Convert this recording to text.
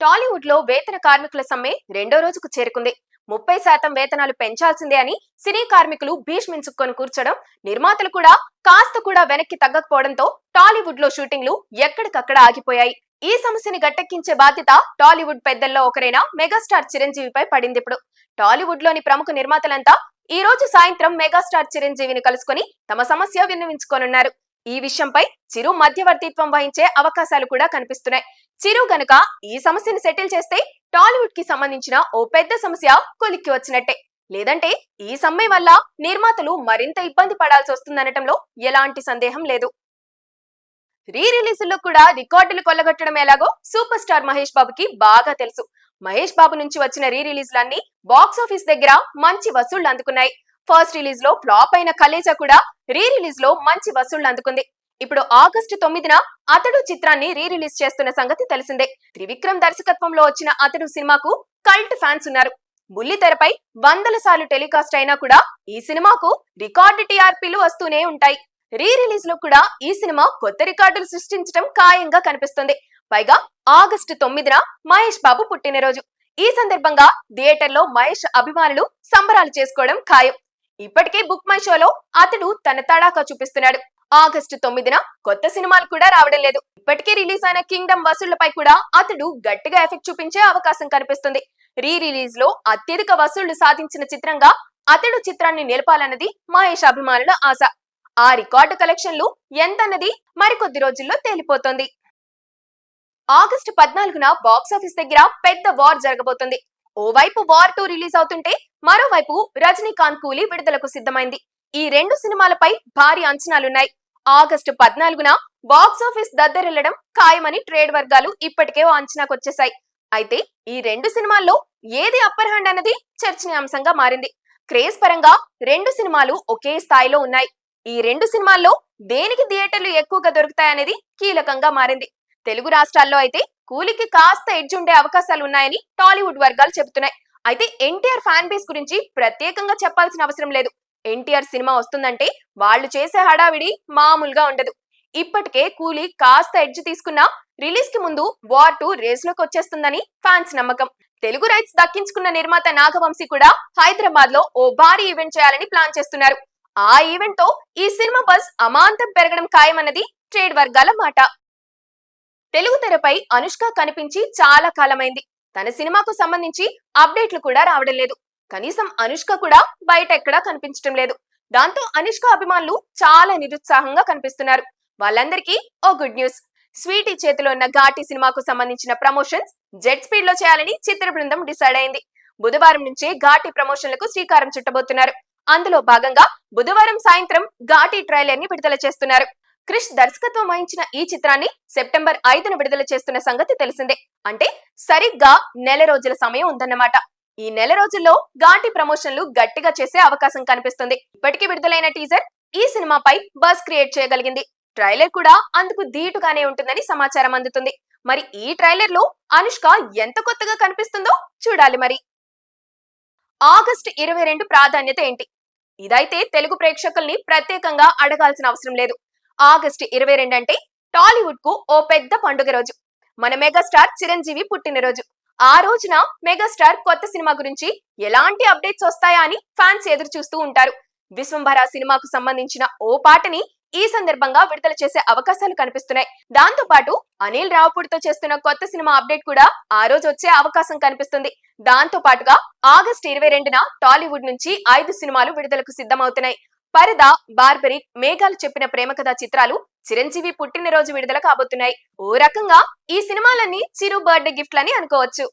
టాలీవుడ్ లో వేతన కార్మికుల సమ్మె రెండో రోజుకు చేరుకుంది. 30% వేతనాలు పెంచాల్సిందే అని సినీ కార్మికులు భీష్మించుకొని కూర్చోడం, నిర్మాతలు కూడా కాస్త కూడా వెనక్కి తగ్గకపోవడంతో టాలీవుడ్ లో షూటింగ్లు ఎక్కడికక్కడ ఆగిపోయాయి. ఈ సమస్యని గట్టెక్కించే బాధ్యత టాలీవుడ్ పెద్దల్లో ఒకరైన మెగాస్టార్ చిరంజీవిపై పడింది. ఇప్పుడు టాలీవుడ్ లోని ప్రముఖ నిర్మాతలంతా ఈ రోజు సాయంత్రం మెగాస్టార్ చిరంజీవిని కలుసుకొని తమ సమస్య విన్నవించుకోనున్నారు. ఈ విషయంపై చిరు మధ్యవర్తిత్వం వహించే అవకాశాలు కూడా కనిపిస్తున్నాయి. చిరు గనక ఈ సమస్యను సెటిల్ చేస్తే టాలీవుడ్ కి సంబంధించిన ఓ పెద్ద సమస్య కొలిక్కి వచ్చినట్టే. లేదంటే ఈ సమ్మె వల్ల నిర్మాతలు మరింత ఇబ్బంది పడాల్సి వస్తుందనటంలో ఎలాంటి సందేహం లేదు. రీ రిలీజుల్లో కూడా రికార్డులు కొల్లగొట్టడం ఎలాగో సూపర్ స్టార్ మహేష్ బాబుకి బాగా తెలుసు. మహేష్ బాబు నుంచి వచ్చిన రీ రిలీజ్లన్నీ బాక్స్ ఆఫీస్ దగ్గర మంచి వసూళ్లు అందుకున్నాయి. ఫస్ట్ రిలీజ్ లో ఫ్లాప్ అయిన కలేజా కూడా రీ రిలీజ్ లో మంచి వసూళ్లు అందుకుంది. ఇప్పుడు ఆగస్టు 9న అతడు చిత్రాన్ని రీ రిలీజ్ చేస్తున్న సంగతి తెలిసిందే. త్రివిక్రమ్ దర్శకత్వంలో వచ్చిన అతడు సినిమాకు కల్ట్ ఫ్యాన్స్ ఉన్నారు. బుల్లితెరపై వందల సార్లు టెలికాస్ట్ అయినా కూడా ఈ సినిమాకు రికార్డు టీఆర్పీలు వస్తూనే ఉంటాయి. రీ రిలీజ్ లో కూడా ఈ సినిమా కొత్త రికార్డులు సృష్టించడం ఖాయంగా కనిపిస్తుంది. పైగా ఆగస్టు 9న మహేష్ బాబు పుట్టినరోజు. ఈ సందర్భంగా థియేటర్ లో మహేష్ అభిమానులు సంబరాలు చేసుకోవడం ఖాయం. ఇప్పటికే బుక్ మై షోలో అతడు తన తడాకా చూపిస్తున్నాడు. ఆగస్టు 9న కొత్త సినిమాలు కూడా రావడం లేదు. ఇప్పటికే రిలీజ్ అయిన కింగ్డమ్ వసూళ్లపై కూడా అతడు గట్టిగా ఎఫెక్ట్ చూపించే అవకాశం కనిపిస్తుంది. రీ రిలీజ్ లో అత్యధిక వసూళ్లు సాధించిన చిత్రంగా అతడు చిత్రాన్ని నిలపాలన్నది మహేష్ అభిమానుల ఆశ. ఆ రికార్డు కలెక్షన్లు ఎంతన్నది మరికొద్ది రోజుల్లో తేలిపోతుంది. ఆగస్టు 14న బాక్సాఫీస్ దగ్గర పెద్ద వార్ జరగబోతుంది. ఓవైపు వార్ 2 రిలీజ్ అవుతుంటే మరోవైపు రజనీకాంత్ కూలీ విడుదలకు సిద్ధమైంది. ఈ రెండు సినిమాలపై భారీ అంచనాలున్నాయి. ఆగస్టు 14న బాక్సాఫీస్ దద్దరిల్లడం ఖాయమని ట్రేడ్ వర్గాలు ఇప్పటికే ఓ అంచనాకొచ్చేశాయి. అయితే ఈ రెండు సినిమాల్లో ఏది అప్పర్ హ్యాండ్ అన్నది చర్చనీయాంశంగా మారింది. క్రేజ్ పరంగా రెండు సినిమాలు ఒకే స్థాయిలో ఉన్నాయి. ఈ రెండు సినిమాల్లో దేనికి థియేటర్లు ఎక్కువగా దొరుకుతాయనేది కీలకంగా మారింది. తెలుగు రాష్ట్రాల్లో అయితే కూలీకి కాస్త ఎడ్జ్ ఉండే అవకాశాలు ఉన్నాయని టాలీవుడ్ వర్గాలు చెబుతున్నాయి. అయితే ఎన్టీఆర్ ఫ్యాన్ బేస్ గురించి ప్రత్యేకంగా చెప్పాల్సిన అవసరం లేదు. ఎన్టీఆర్ సినిమా వస్తుందంటే వాళ్ళు చేసే హడావిడి మామూలుగా ఉండదు. ఇప్పటికే కూలీ కాస్త ఎడ్జ్ తీసుకున్నా రిలీజ్ కి ముందు వార్ 2 రేస్ లోకి వచ్చేస్తుందని ఫ్యాన్స్ నమ్మకం. తెలుగు రైట్స్ దక్కించుకున్న నిర్మాత నాగవంశీ కూడా హైదరాబాద్ లో ఓ భారీ ఈవెంట్ చేయాలని ప్లాన్ చేస్తున్నారు. ఆ ఈవెంట్ తో ఈ సినిమా బజ్ అమాంతం పెరగడం ఖాయమన్నది ట్రేడ్ వర్గాల మాట. తెలుగు తెరపై అనుష్క కనిపించి చాలా కాలమైంది. తన సినిమాకు సంబంధించి అప్డేట్లు కూడా రావడం లేదు. కనీసం అనుష్క కూడా బయట ఎక్కడా కనిపించడం లేదు. దాంతో అనుష్క అభిమానులు చాలా నిరుత్సాహంగా కనిపిస్తున్నారు. వాళ్ళందరికీ ఓ గుడ్ న్యూస్. స్వీటీ చేతిలో ఉన్న ఘాటి సినిమాకు సంబంధించిన ప్రమోషన్స్ జెట్ స్పీడ్ లో చేయాలని చిత్ర బృందం డిసైడ్ అయింది. బుధవారం నుంచే ఘాటి ప్రమోషన్లకు శ్రీకారం చుట్టబోతున్నారు. అందులో భాగంగా బుధవారం సాయంత్రం ఘాటి ట్రైలర్ ని విడుదల చేస్తున్నారు. క్రిష్ దర్శకత్వం వహించిన ఈ చిత్రాన్ని సెప్టెంబర్ 5న విడుదల చేస్తున్న సంగతి తెలిసిందే. అంటే సరిగ్గా నెల రోజుల సమయం ఉందన్నమాట. ఈ నెల రోజుల్లో ఘాటి ప్రమోషన్లు గట్టిగా చేసే అవకాశం కనిపిస్తుంది. ఇప్పటికీ విడుదలైన టీజర్ ఈ సినిమాపై బజ్ క్రియేట్ చేయగలిగింది. ట్రైలర్ కూడా అందుకు ధీటుగానే ఉంటుందని సమాచారం అందుతుంది. మరి ఈ ట్రైలర్ లో అనుష్క ఎంత కొత్తగా కనిపిస్తుందో చూడాలి. మరి ఆగస్టు 22 ప్రాధాన్యత ఏంటి? ఇదైతే తెలుగు ప్రేక్షకుల్ని ప్రత్యేకంగా అడగాల్సిన అవసరం లేదు. ఆగస్టు 22 అంటే టాలీవుడ్ కు ఓ పెద్ద పండుగ రోజు. మన మెగాస్టార్ చిరంజీవి పుట్టినరోజు. ఆ రోజున మెగాస్టార్ కొత్త సినిమా గురించి ఎలాంటి అప్డేట్స్ వస్తాయా అని ఫ్యాన్స్ ఎదురు చూస్తూ ఉంటారు. విశ్వంభర సినిమాకు సంబంధించిన ఓ పాటని ఈ సందర్భంగా విడుదల చేసే అవకాశాలు కనిపిస్తున్నాయి. దాంతో పాటు అనిల్ రావుపూడితో చేస్తున్న కొత్త సినిమా అప్డేట్ కూడా ఆ రోజు వచ్చే అవకాశం కనిపిస్తుంది. దాంతో పాటుగా ఆగస్టు 22న టాలీవుడ్ నుంచి 5 సినిమాలు విడుదలకు సిద్ధమవుతున్నాయి. పరద, బార్బరిక్, మేఘాలు చెప్పిన ప్రేమ కథా చిత్రాలు చిరంజీవి పుట్టినరోజు విడుదల కాబోతున్నాయి. ఓ రకంగా ఈ సినిమాలన్నీ చిరు బర్త్డే గిఫ్ట్లని అనుకోవచ్చు.